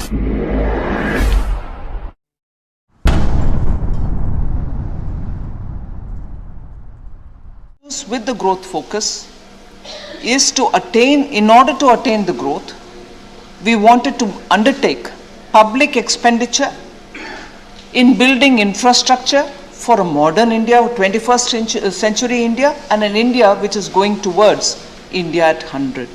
With the growth focus is to attain, in order to attain the growth, we wanted to undertake public expenditure in building infrastructure for a modern India, 21st century India, and an India which is going towards India at 100.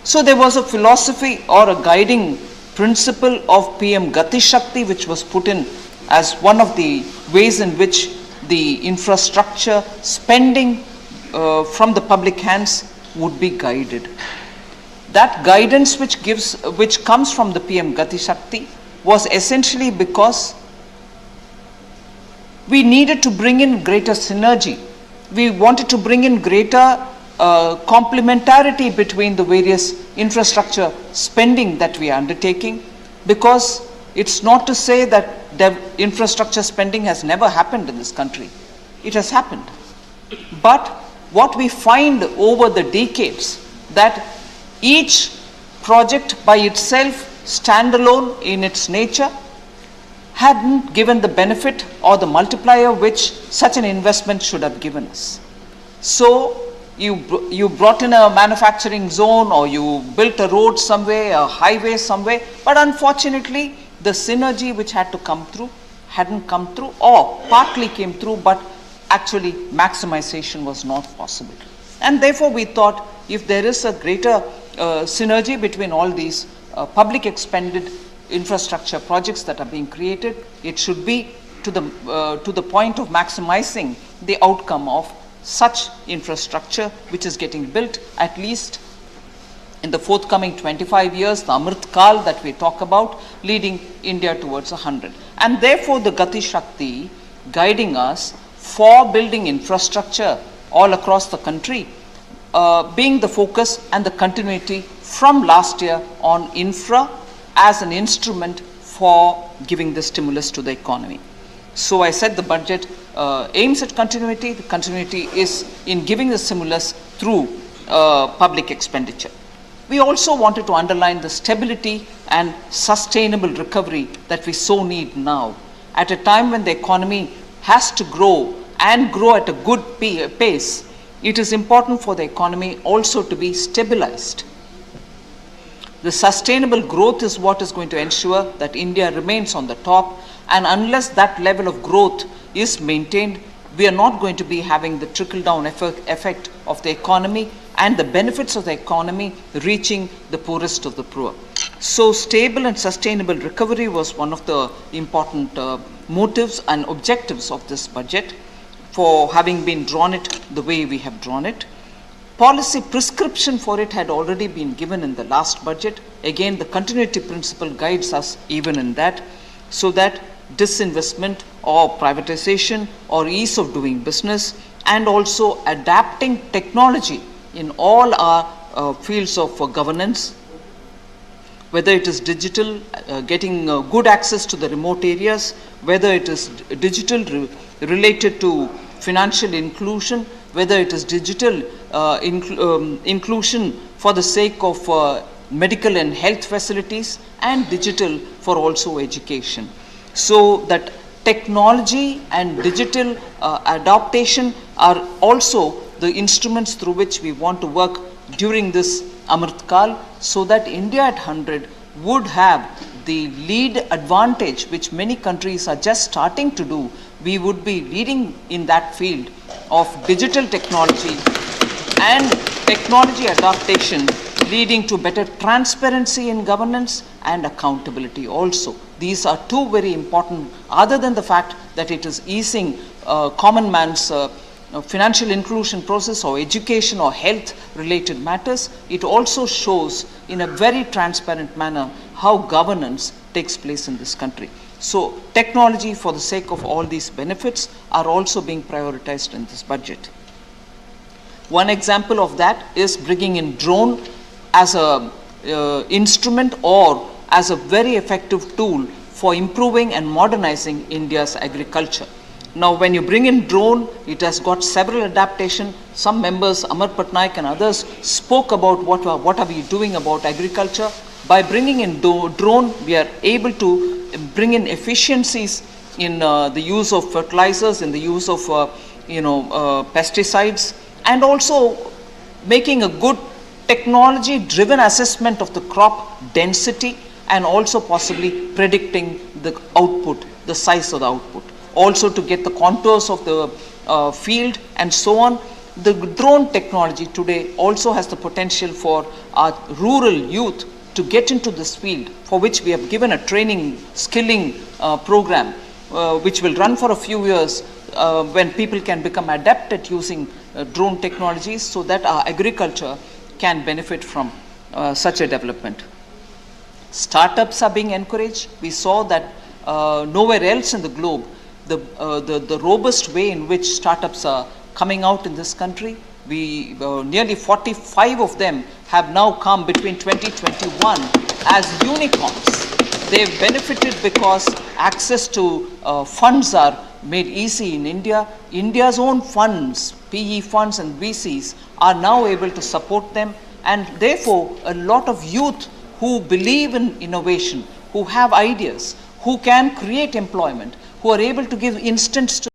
So there was a philosophy or a guiding principle of PM Gati Shakti, which was put in as one of the ways in which the infrastructure spending from the public hands would be guided. That guidance which comes from the PM Gati Shakti was essentially because we needed to bring in greater synergy. We wanted to bring in greater complementarity between the various infrastructure spending that we are undertaking, because it's not to say that infrastructure spending has never happened in this country. It has happened. But what we find over the decades, that each project by itself, standalone in its nature, hadn't given the benefit or the multiplier which such an investment should have given us. So you brought in a manufacturing zone, or you built a road somewhere, a highway somewhere, but unfortunately the synergy which had to come through hadn't come through, or partly came through, but actually maximization was not possible. And therefore we thought, if there is a greater synergy between all these public expended infrastructure projects that are being created, it should be to the point of maximizing the outcome of such infrastructure which is getting built, at least in the forthcoming 25 years, the Amrit Kal that we talk about, leading India towards 100. And therefore the Gati Shakti guiding us for building infrastructure all across the country, being the focus and the continuity from last year on infra as an instrument for giving the stimulus to the economy. So I said the budget aims at continuity. The continuity is in giving the stimulus through public expenditure. We also wanted to underline the stability and sustainable recovery that we so need now. At a time when the economy has to grow and grow at a good pace, it is important for the economy also to be stabilized. The sustainable growth is what is going to ensure that India remains on the top, and unless that level of growth is maintained, we are not going to be having the trickle-down effect of the economy and the benefits of the economy reaching the poorest of the poor. So stable and sustainable recovery was one of the important motives and objectives of this budget, for having been drawn it the way we have drawn it. Policy prescription for it had already been given in the last budget. Again, the continuity principle guides us even in that, so that disinvestment or privatization or ease of doing business, and also adapting technology in all our fields of governance, whether it is digital, getting good access to the remote areas, whether it is digital related to financial inclusion, whether it is digital inclusion for the sake of medical and health facilities, and digital for also education. So that technology and digital adaptation are also the instruments through which we want to work during this Amrit Kal, so that India at 100 would have the lead advantage which many countries are just starting to do. We would be leading in that field of digital technology and technology adaptation, leading to better transparency in governance and accountability also. These are two very important, other than the fact that it is easing common man's financial inclusion process or education or health related matters. It also shows in a very transparent manner how governance takes place in this country. So technology for the sake of all these benefits are also being prioritized in this budget. One example of that is bringing in drone as a instrument or as a very effective tool for improving and modernizing India's agriculture. Now, when you bring in drone, it has got several adaptations. Some members, Amar Patnaik and others, spoke about what are we doing about agriculture. By bringing in drone, we are able to bring in efficiencies in the use of fertilizers, in the use of pesticides, and also making a good technology driven assessment of the crop density, and also possibly predicting the output, the size of the output, also to get the contours of the field and so on. The drone technology today also has the potential for our rural youth to get into this field, for which we have given a training, skilling program, which will run for a few years, when people can become adept at using drone technologies, so that our agriculture can benefit from such a development. Startups are being encouraged. We saw that nowhere else in the globe, the robust way in which startups are coming out in this country. We nearly 45 of them have now come between 2021 as unicorns. They've benefited because access to funds are made easy in India. India's own funds, PE funds and VCs, are now able to support them, and therefore a lot of youth who believe in innovation, who have ideas, who can create employment, who are able to give instance to